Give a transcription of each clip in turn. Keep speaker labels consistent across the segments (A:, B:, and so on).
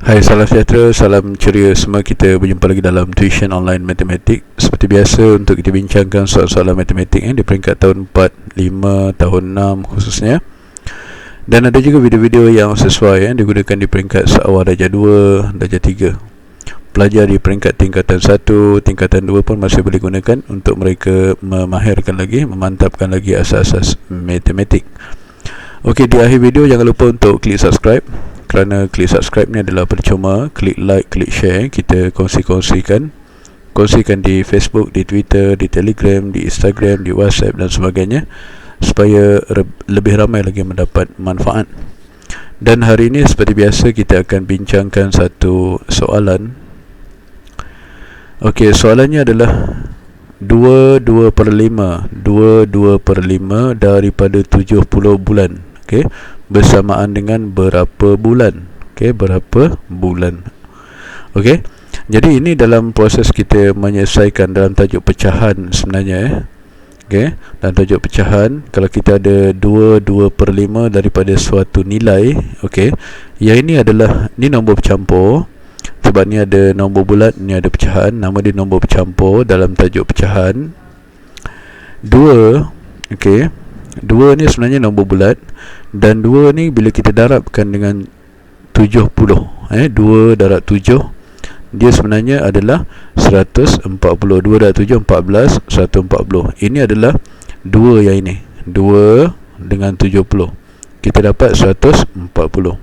A: Hai, salam sejahtera, salam ceria semua. Kita berjumpa lagi dalam Tuition Online Matematik. Seperti biasa, untuk kita bincangkan soalan-soalan matematik di peringkat tahun 4, 5, tahun 6 khususnya. Dan ada juga video-video yang sesuai digunakan di peringkat seawal darjah 2, darjah 3. Pelajar di peringkat tingkatan 1, tingkatan 2 pun masih boleh gunakan untuk mereka memahirkan lagi, memantapkan lagi asas-asas matematik. Okey, di akhir video jangan lupa untuk klik subscribe, kerana klik subscribe ni adalah percuma. Klik like, klik share, kita kongsikan di Facebook, di Twitter, di Telegram, di Instagram, di WhatsApp dan sebagainya, supaya lebih ramai lagi mendapat manfaat. Dan hari ini seperti biasa kita akan bincangkan satu soalan. Okey, soalannya adalah 2/5 daripada 70 bulan, okey, bersamaan dengan berapa bulan? Okey, berapa bulan? Okey, jadi ini dalam proses kita menyelesaikan dalam tajuk pecahan sebenarnya. Okey, dalam tajuk pecahan, kalau kita ada 2/5 daripada suatu nilai, okey, yang ini adalah, ni nombor bercampur. Sebab ni ada nombor bulat, ni ada pecahan, nama dia nombor bercampur dalam tajuk pecahan. 2, okey, 2 ni sebenarnya nombor bulat, dan 2 ni bila kita darabkan dengan 70, 2 darab 7, dia sebenarnya adalah 140. 2 darab 7, 14, 140. Ini adalah 2 yang ini, 2 dengan 70, kita dapat 140.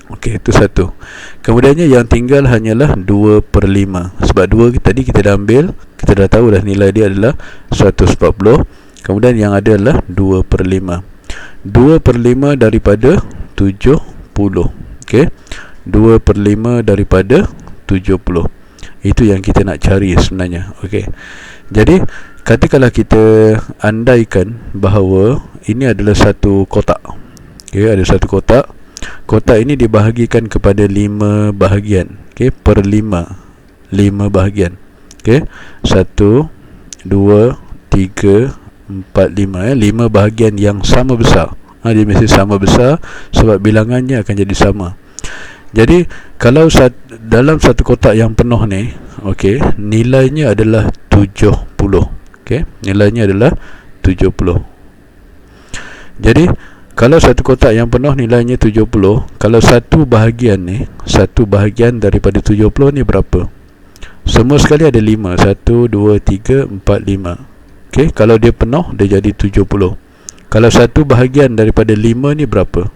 A: Okey, itu satu. Kemudiannya yang tinggal hanyalah 2/5. Sebab 2 tadi kita dah ambil, kita dah tahu dah nilai dia adalah 140. Kemudian yang ada adalah 2/5. 2/5 daripada 70. Okey, 2/5 daripada 70. Itu yang kita nak cari sebenarnya. Okey, jadi katakanlah kita andaikan bahawa ini adalah satu kotak. Okey, ada satu kotak. Kotak ini dibahagikan kepada 5 bahagian. Okey, per 5 bahagian. Okey, 1, 2, 3, 4, 5. 5 bahagian yang sama besar. Dia mesti sama besar sebab bilangannya akan jadi sama. Jadi kalau dalam satu kotak yang penuh ni, okey, nilainya adalah 70. Okey, nilainya adalah 70. Jadi kalau satu kotak yang penuh nilainya 70, kalau satu bahagian daripada 70 ni berapa? Semua sekali ada 5. 1, 2, 3, 4, 5. Okey, kalau dia penuh, dia jadi 70. Kalau satu bahagian daripada 5 ni berapa?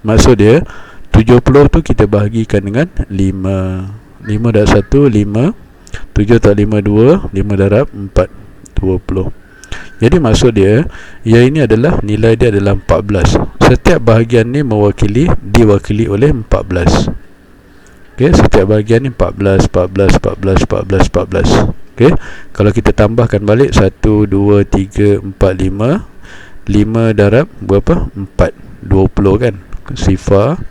A: Maksud dia 70 tu kita bahagikan dengan 5. 5 darab 1, 5. 7 tak 5, 2. 5 darab 4, 20. Jadi maksud dia, yang ini adalah nilai dia adalah 14. Setiap bahagian ni diwakili oleh 14. Okey, setiap bahagian ni 14, 14, 14, 14, 14. Okey, kalau kita tambahkan balik 1, 2, 3, 4, 5. 5 darab berapa? 4, 20 kan? Sifar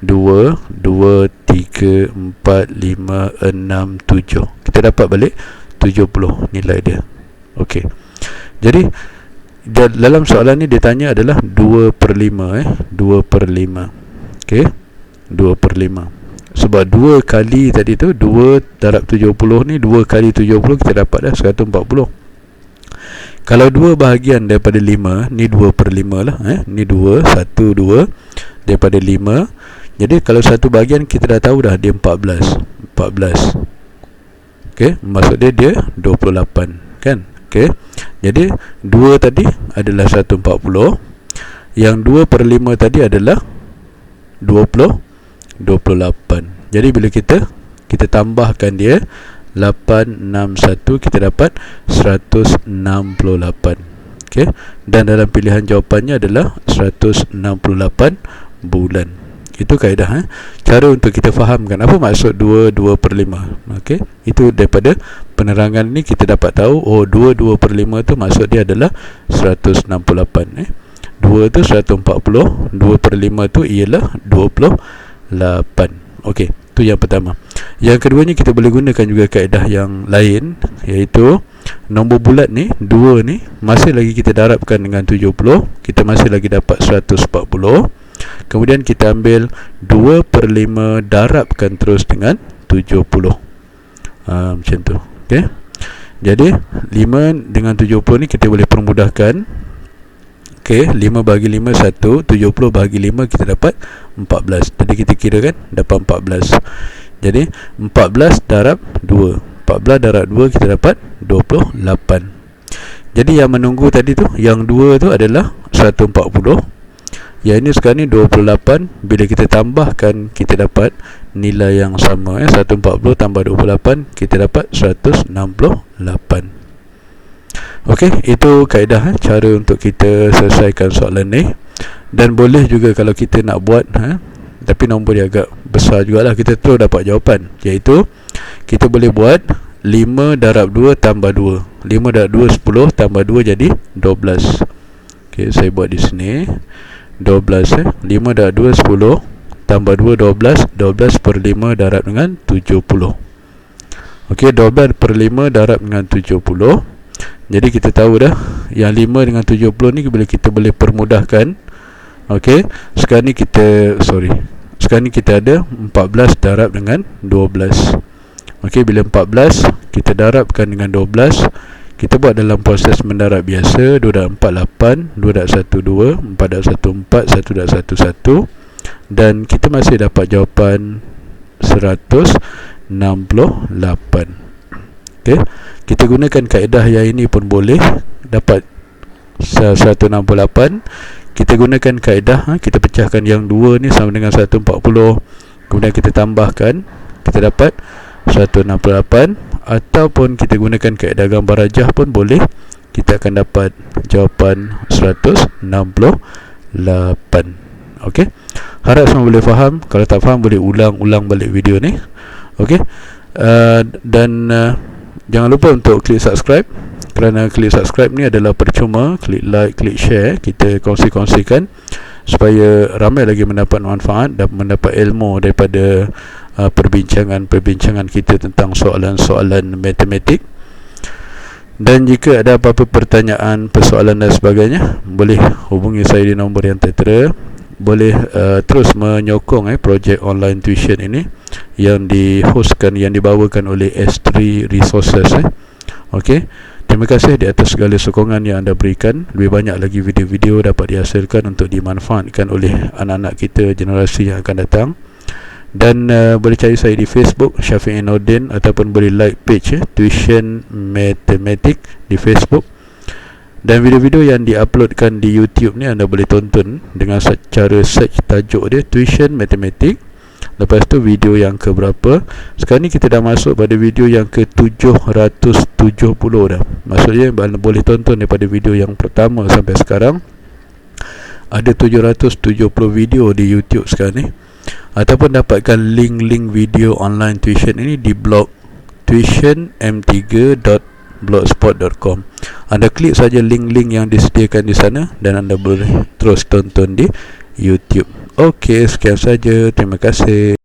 A: 2, 2, 3, 4, 5, 6, 7. Kita dapat balik 70 nilai dia. Okey, jadi dalam soalan ni dia tanya adalah 2/5. 2/5. Okey, 2/5. Sebab 2 kali tadi tu, 2 darab 70 ni, 2 kali 70 kita dapat dah 140. Kalau 2 bahagian daripada 5, ni 2/5 lah. Ni 2, 1, 2 daripada 5. Jadi kalau satu bahagian kita dah tahu dah dia 14. 14. Okey, maksud dia 28 kan? Okey, jadi 2 tadi adalah 140. Yang 2/5 tadi adalah 28. Jadi bila kita tambahkan dia 861, kita dapat 168. Okey, dan dalam pilihan jawapannya adalah 168 bulan. Itu kaedah. Cara untuk kita fahamkan apa maksud 2/5. Okey, itu daripada penerangan ni kita dapat tahu, 2/5 tu maksud dia adalah 168. 2 tu 140, 2/5 tu ialah 28. Okey, tu yang pertama. Yang keduanya kita boleh gunakan juga kaedah yang lain, iaitu nombor bulat ni, 2 ni, masih lagi kita darabkan dengan 70, kita masih lagi dapat 140. Kemudian kita ambil 2/5 darabkan terus dengan 70. Macam tu. Okey. Jadi 5 dengan 70 ni kita boleh permudahkan. Okey, 5 bagi 5 1, 70 bagi 5 kita dapat 14. Jadi kita kira kan dapat 14. Jadi 14 darab 2. 14 darab 2 kita dapat 28. Jadi yang menunggu tadi tu, yang 2 tu adalah 140. Yang ini sekarang ni 28. Bila kita tambahkan, kita dapat nilai yang sama. 140 tambah 28, kita dapat 168. Okey, itu kaedah cara untuk kita selesaikan soalan ni. Dan boleh juga kalau kita nak buat tapi nombor dia agak besar jugalah, kita terus dapat jawapan, iaitu kita boleh buat 5 darab 2 tambah 2. 5 darab 2 10 tambah 2 jadi 12. Okey, saya buat di sini 12 5 darab 2 10 tambah 2 12. 12 per 5 darab dengan 70. Okey, 12 per 5 darab dengan 70. Jadi kita tahu dah yang 5 dengan 70 ni bila kita boleh permudahkan. Okey, sekarang ni kita ada 14 darab dengan 12. Okey, bila 14 kita darabkan dengan 12, kita buat dalam proses mendarab biasa. 2 darab 4 8, 2 darab 1 2, 4 darab 1 4, 1 darab 1 1, dan kita masih dapat jawapan 168. Okey, kita gunakan kaedah yang ini pun boleh dapat 168. Kita gunakan kaedah, kita pecahkan yang 2 ni sama dengan 140. Kemudian kita tambahkan, kita dapat 168. Ataupun kita gunakan kaedah gambar rajah pun boleh. Kita akan dapat jawapan 168. Okey, harap semua boleh faham. Kalau tak faham boleh ulang balik video ni. Okey, dan jangan lupa untuk klik subscribe, kerana klik subscribe ni adalah percuma. Klik like, klik share, kita kongsi-kongsikan supaya ramai lagi mendapat manfaat dan mendapat ilmu daripada perbincangan kita tentang soalan-soalan matematik. Dan jika ada apa-apa pertanyaan, persoalan dan sebagainya, boleh hubungi saya di nombor yang tertera. Boleh terus menyokong projek online tuition ini yang dihostkan, yang dibawakan oleh S3 Resources. Okey, terima kasih di atas segala sokongan yang anda berikan. Lebih banyak lagi video-video dapat dihasilkan untuk dimanfaatkan oleh anak-anak kita, generasi yang akan datang. Dan boleh cari saya di Facebook Syafiq Nordin, ataupun boleh like page Tuition Matematik di Facebook. Dan video-video yang diuploadkan di YouTube ni anda boleh tonton dengan cara search tajuk dia Tuition Matematik. Lepas tu video yang ke berapa? Sekarang ni kita dah masuk pada video yang ke 770 dah. Maksudnya boleh tonton daripada video yang pertama sampai sekarang. Ada 770 video di YouTube sekarang ni. Ataupun dapatkan link-link video online tuition ini di blog tuitionm3.blogspot.com. Anda klik saja link-link yang disediakan di sana dan anda boleh terus tonton di YouTube. Okey, sekian saja. Terima kasih.